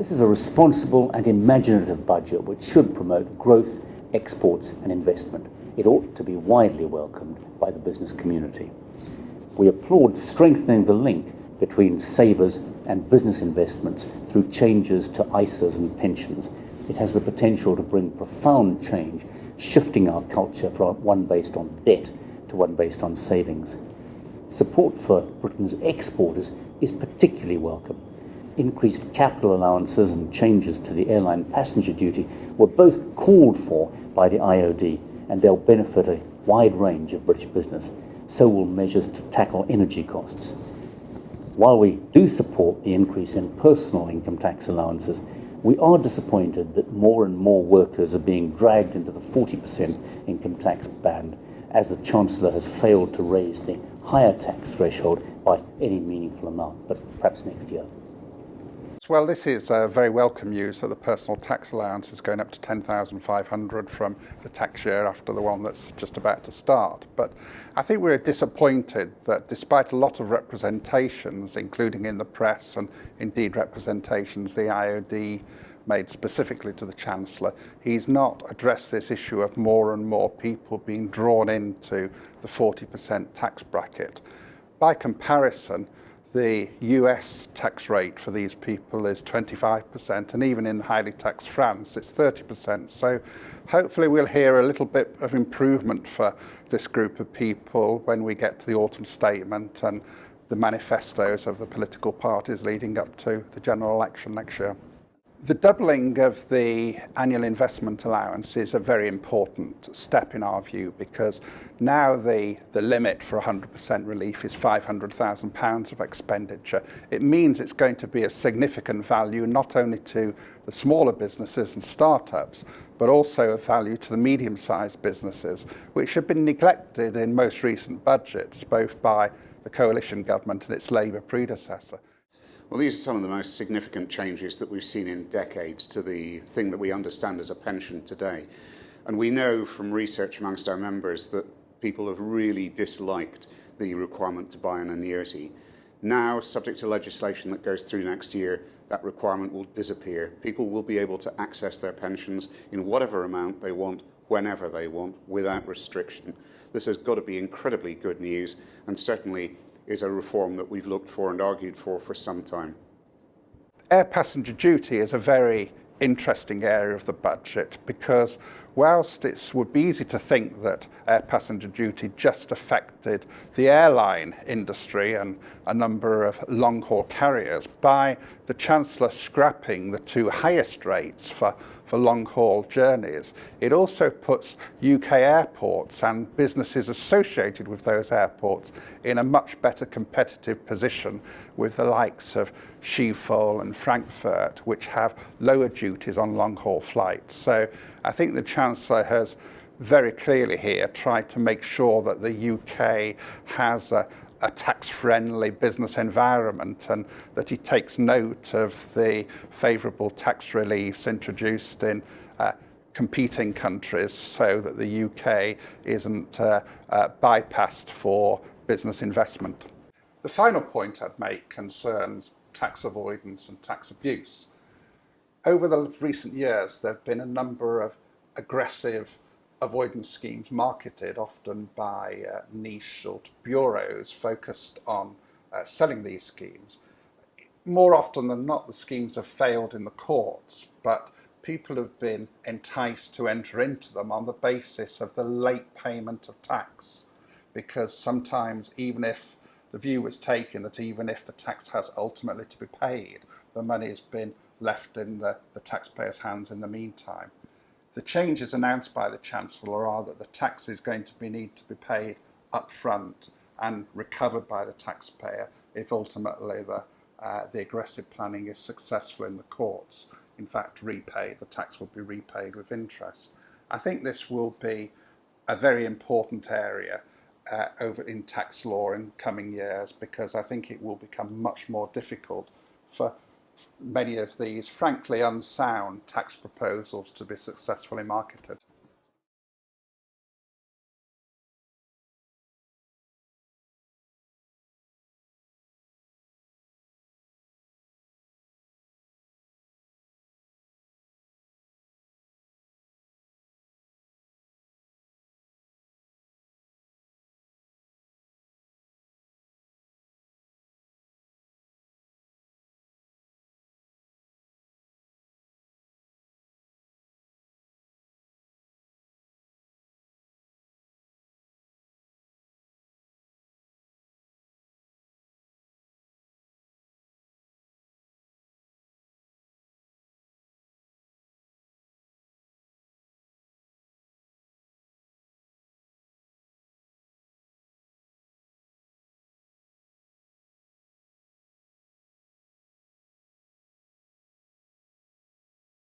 This is a responsible and imaginative budget which should promote growth, exports and investment. It ought to be widely welcomed by the business community. We applaud strengthening the link between savers and business investments through changes to ISAs and pensions. It has the potential to bring profound change, shifting our culture from one based on debt to one based on savings. Support for Britain's exporters is particularly welcome. Increased capital allowances and changes to the airline passenger duty were both called for by the IOD, and they'll benefit a wide range of British business. So will measures to tackle energy costs. While we do support the increase in personal income tax allowances, we are disappointed that more and more workers are being dragged into the 40% income tax band, as the Chancellor has failed to raise the higher tax threshold by any meaningful amount, but perhaps next year. Well, this is very welcome news that the personal tax allowance is going up to £10,500 from the tax year after the one that's just about to start. But I think we're disappointed that despite a lot of representations, including in the press and indeed representations the IOD made specifically to the Chancellor, he's not addressed this issue of more and more people being drawn into the 40% tax bracket. By comparison, the US tax rate for these people is 25%, and even in highly taxed France, it's 30%. So hopefully we'll hear a little bit of improvement for this group of people when we get to the autumn statement and the manifestos of the political parties leading up to the general election next year. The doubling of the annual investment allowance is a very important step in our view, because now the limit for 100% relief is £500,000 of expenditure. It means it's going to be of significant value not only to the smaller businesses and startups, but also of value to the medium-sized businesses, which have been neglected in most recent budgets, both by the coalition government and its Labour predecessor. Well, these are some of the most significant changes that we've seen in decades to the thing that we understand as a pension today. And we know from research amongst our members that people have really disliked the requirement to buy an annuity. Now, subject to legislation that goes through next year, that requirement will disappear. People will be able to access their pensions in whatever amount they want, whenever they want, without restriction. This has got to be incredibly good news, and certainly is a reform that we've looked for and argued for some time. Air passenger duty is a very interesting area of the budget, because whilst it would be easy to think that air passenger duty just affected the airline industry and a number of long-haul carriers, by the Chancellor scrapping the two highest rates for long-haul journeys, it also puts UK airports and businesses associated with those airports in a much better competitive position with the likes of Schiphol and Frankfurt, which have lower duties on long-haul flights. So I think the Chancellor has very clearly here tried to make sure that the UK has a tax-friendly business environment, and that he takes note of the favourable tax reliefs introduced in competing countries so that the UK isn't bypassed for business investment. The final point I'd make concerns tax avoidance and tax abuse. Over the recent years, there have been a number of aggressive avoidance schemes marketed, often by niche sort of bureaus focused on selling these schemes. More often than not, the schemes have failed in the courts, but people have been enticed to enter into them on the basis of the late payment of tax, because sometimes even if the view was taken that even if the tax has ultimately to be paid, the money has been left in the taxpayer's hands in the meantime. The changes announced by the Chancellor are that the tax is going to need to be paid up front and recovered by the taxpayer if ultimately the aggressive planning is successful in the courts. In fact, the tax will be repaid with interest. I think this will be a very important area over in tax law in coming years, because I think it will become much more difficult for many of these frankly unsound tax proposals to be successfully marketed.